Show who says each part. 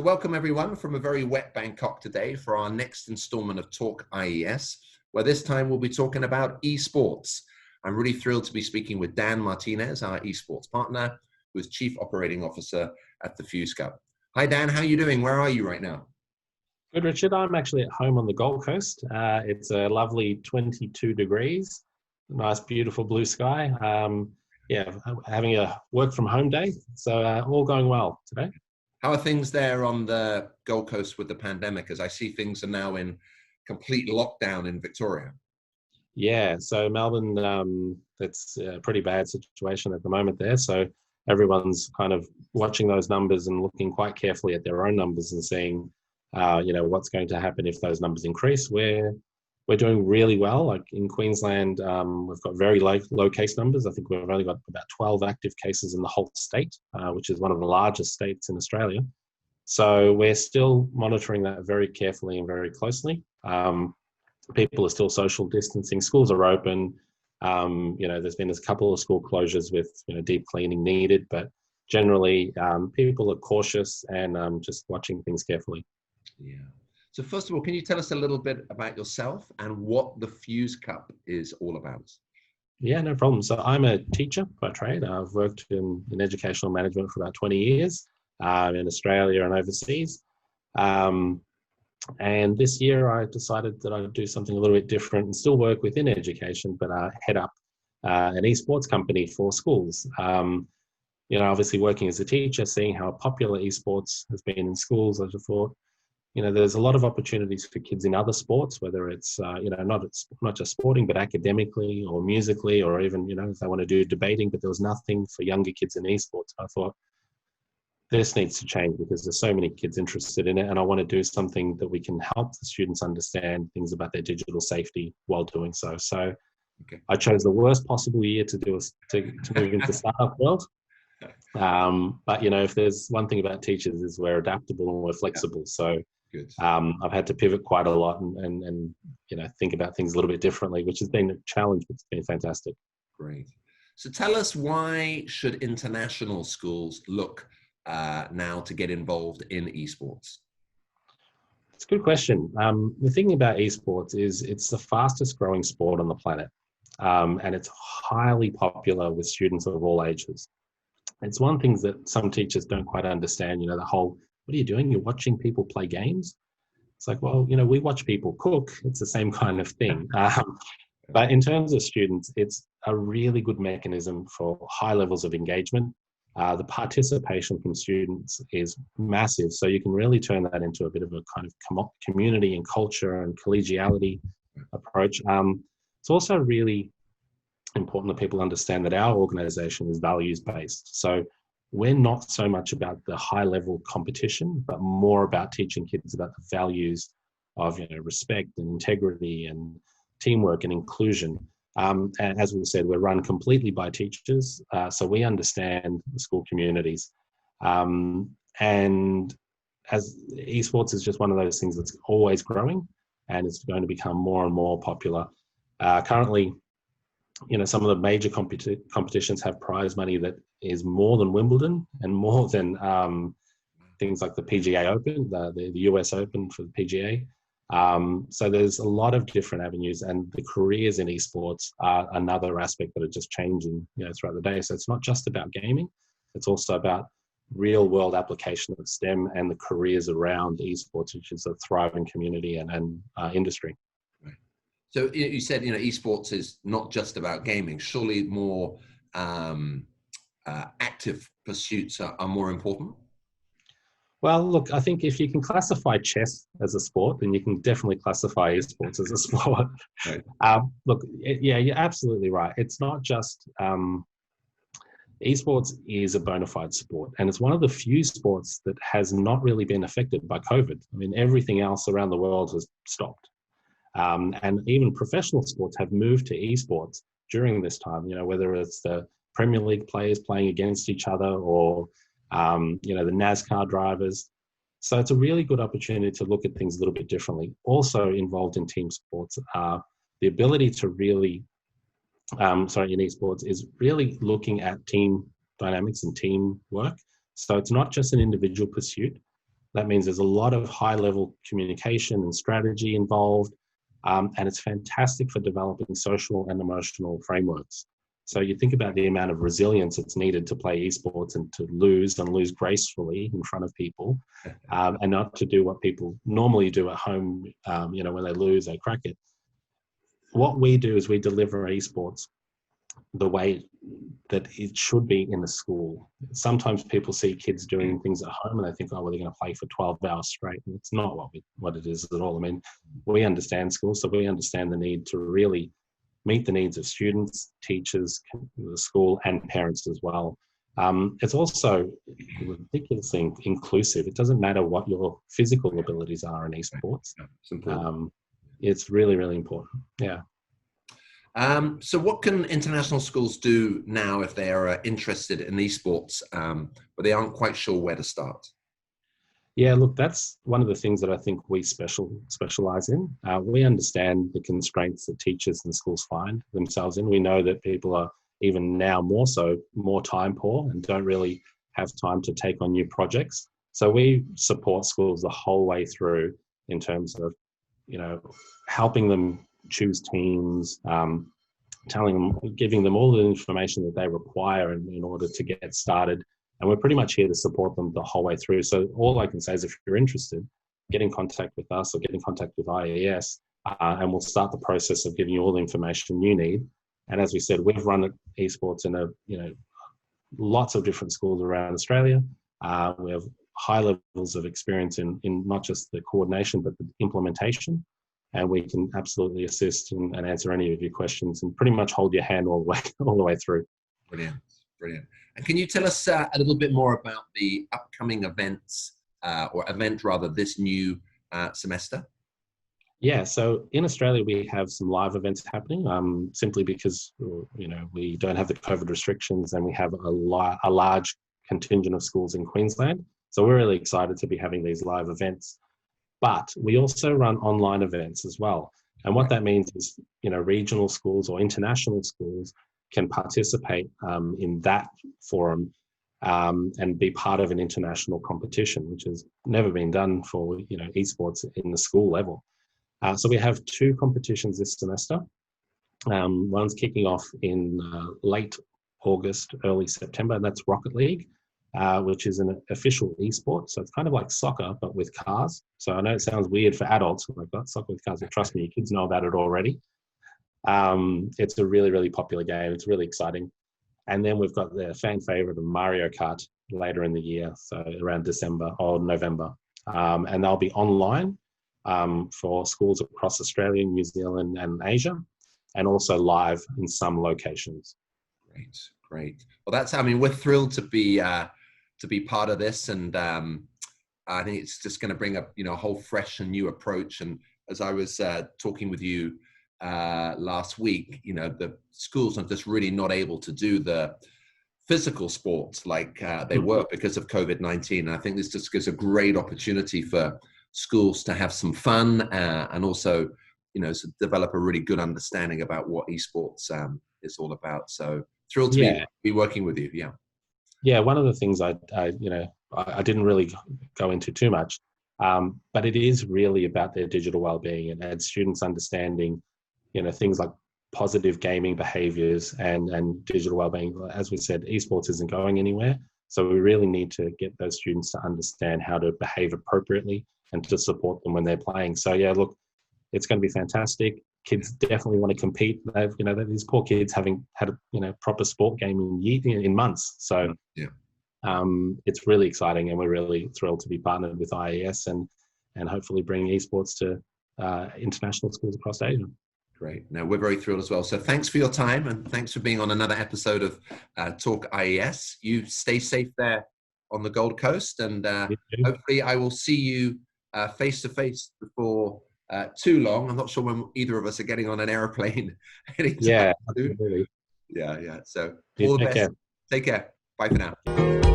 Speaker 1: welcome everyone from a very wet Bangkok today for our next installment of Talk IES, where this time we'll be talking about esports. I'm really thrilled to be speaking with Dan Martinez, our esports partner, who is Chief Operating Officer at the Fuse Cup. Hi Dan, how are you doing? Where are you right now?
Speaker 2: Good, Richard. I'm actually at home on the Gold Coast. It's a lovely 22 degrees, nice, beautiful blue sky. Having a work from home day. So all going well today.
Speaker 1: How are things there on the Gold Coast with the pandemic, as I see things are now in complete lockdown in Victoria?
Speaker 2: Yeah, so Melbourne, it's a pretty bad situation at the moment there. So everyone's kind of watching those numbers and looking quite carefully at their own numbers and seeing, what's going to happen if those numbers increase. We're doing really well. Like in Queensland, we've got very low case numbers. I think we've only got about 12 active cases in the whole state, which is one of the largest states in Australia. So we're still monitoring that very carefully and very closely. People are still social distancing. Schools are open. There's been a couple of school closures with deep cleaning needed, but generally people are cautious and just watching things carefully.
Speaker 1: Yeah. So first of all, can you tell us a little bit about yourself and what the Fuse Cup is all about?
Speaker 2: Yeah, no problem. So I'm a teacher by trade. I've worked in educational management for about 20 years in Australia and overseas. And this year I decided that I'd do something a little bit different and still work within education, but head up an esports company for schools. Obviously working as a teacher, seeing how popular esports has been in schools, I just thought, there's a lot of opportunities for kids in other sports, whether it's, not just sporting, but academically or musically, or even, if they want to do debating, but there was nothing for younger kids in esports. I thought this needs to change because there's so many kids interested in it. And I want to do something that we can help the students understand things about their digital safety while doing so. So okay. I chose the worst possible year to move into startup world. But if there's one thing about teachers is we're adaptable and we're flexible. So good. I've had to pivot quite a lot and think about things a little bit differently, which has been a challenge, but it's been fantastic.
Speaker 1: Great. So tell us, why should international schools look now to get involved in esports?
Speaker 2: It's a good question. The thing about esports is it's the fastest growing sport on the planet. And it's highly popular with students of all ages. It's one thing that some teachers don't quite understand, the whole, what are you doing? You're watching people play games? It's like, well, we watch people cook. It's the same kind of thing. But in terms of students, it's a really good mechanism for high levels of engagement. The participation from students is massive. So you can really turn that into a bit of a kind of community and culture and collegiality approach. It's also really important that people understand that our organization is values-based. So we're not so much about the high-level competition, but more about teaching kids about the values of respect and integrity and teamwork and inclusion. And as we said, we're run completely by teachers, so we understand the school communities. And as esports is just one of those things that's always growing, and it's going to become more and more popular. Currently, some of the major competitions have prize money that is more than Wimbledon and more than things like the PGA Open, the US Open for the PGA. So there's a lot of different avenues, and the careers in esports are another aspect that are just changing throughout the day. So it's not just about gaming, it's also about real world application of STEM and the careers around esports, which is a thriving community and industry.
Speaker 1: So you said, esports is not just about gaming. Surely more active pursuits are more important?
Speaker 2: Well, look, I think if you can classify chess as a sport, then you can definitely classify esports as a sport. Right. You're absolutely right. It's not just... esports is a bona fide sport, and it's one of the few sports that has not really been affected by COVID. I mean, everything else around the world has stopped. And even professional sports have moved to esports during this time, whether it's the Premier League players playing against each other or, the NASCAR drivers. So it's a really good opportunity to look at things a little bit differently. Also involved in team sports are the ability to really, in esports, is really looking at team dynamics and teamwork. So it's not just an individual pursuit. That means there's a lot of high-level communication and strategy involved, and it's fantastic for developing social and emotional frameworks. So you think about the amount of resilience that's needed to play esports and to lose and lose gracefully in front of people, and not to do what people normally do at home, when they lose, they crack it. What we do is we deliver esports the way that it should be in the school. Sometimes people see kids doing things at home and they think, oh, well, they're going to play for 12 hours straight. And it's not what it is at all. I mean, we understand schools, so we understand the need to really meet the needs of students, teachers, the school, and parents as well. It's also ridiculously inclusive. It doesn't matter what your physical abilities are in esports.
Speaker 1: It's important.
Speaker 2: It's really, really important. Yeah.
Speaker 1: So what can international schools do now if they are interested in esports, but they aren't quite sure where to start?
Speaker 2: Yeah, look, that's one of the things that I think we specialize in. We understand the constraints that teachers and schools find themselves in. We know that people are even now more time poor and don't really have time to take on new projects. So we support schools the whole way through in terms of, helping them choose teams, giving them all the information that they require in order to get started. And we're pretty much here to support them the whole way through. So all I can say is if you're interested, get in contact with us or get in contact with IES, and we'll start the process of giving you all the information you need. And as we said, we've run esports in lots of different schools around Australia. We have high levels of experience in not just the coordination, but the implementation. And we can absolutely assist and answer any of your questions and pretty much hold your hand all the way through.
Speaker 1: Brilliant. And can you tell us a little bit more about the upcoming events, this new semester?
Speaker 2: Yeah, so in Australia, we have some live events happening simply because, we don't have the COVID restrictions and we have a large contingent of schools in Queensland. So we're really excited to be having these live events. But we also run online events as well. And what that means is, regional schools or international schools can participate in that forum and be part of an international competition, which has never been done for, esports in the school level. So we have two competitions this semester. One's kicking off in late August, early September, and that's Rocket League. Which is an official esport. So it's kind of like soccer, but with cars. So I know it sounds weird for adults, like that soccer with cars, but trust me, your kids know about it already. It's a really, really popular game. It's really exciting. And then we've got the fan favorite of Mario Kart later in the year, so around December or November. And they'll be online for schools across Australia, New Zealand, and Asia, and also live in some locations.
Speaker 1: Great. Well, we're thrilled to be part of this, and I think it's just going to bring up a whole fresh and new approach. And as I was talking with you last week, the schools are just really not able to do the physical sports like they were because of COVID-19. And I think this just gives a great opportunity for schools to have some fun and also to develop a really good understanding about what esports is all about. So thrilled to be working with you.
Speaker 2: Yeah, one of the things I didn't really go into too much, but it is really about their digital well-being and students understanding, things like positive gaming behaviors and digital well-being. As we said, esports isn't going anywhere, so we really need to get those students to understand how to behave appropriately and to support them when they're playing. So yeah, look, it's going to be fantastic. Kids definitely want to compete. They've, these poor kids haven't had a proper sport game in months. So it's really exciting, and we're really thrilled to be partnered with IES and hopefully bring esports to international schools across Asia.
Speaker 1: Great. Now, we're very thrilled as well. So thanks for your time, and thanks for being on another episode of Talk IES. You stay safe there on the Gold Coast, and hopefully I will see you face to face before too long. I'm not sure when either of us are getting on an airplane.
Speaker 2: Yeah, absolutely.
Speaker 1: Yeah. So all the best. Take care. Bye for now.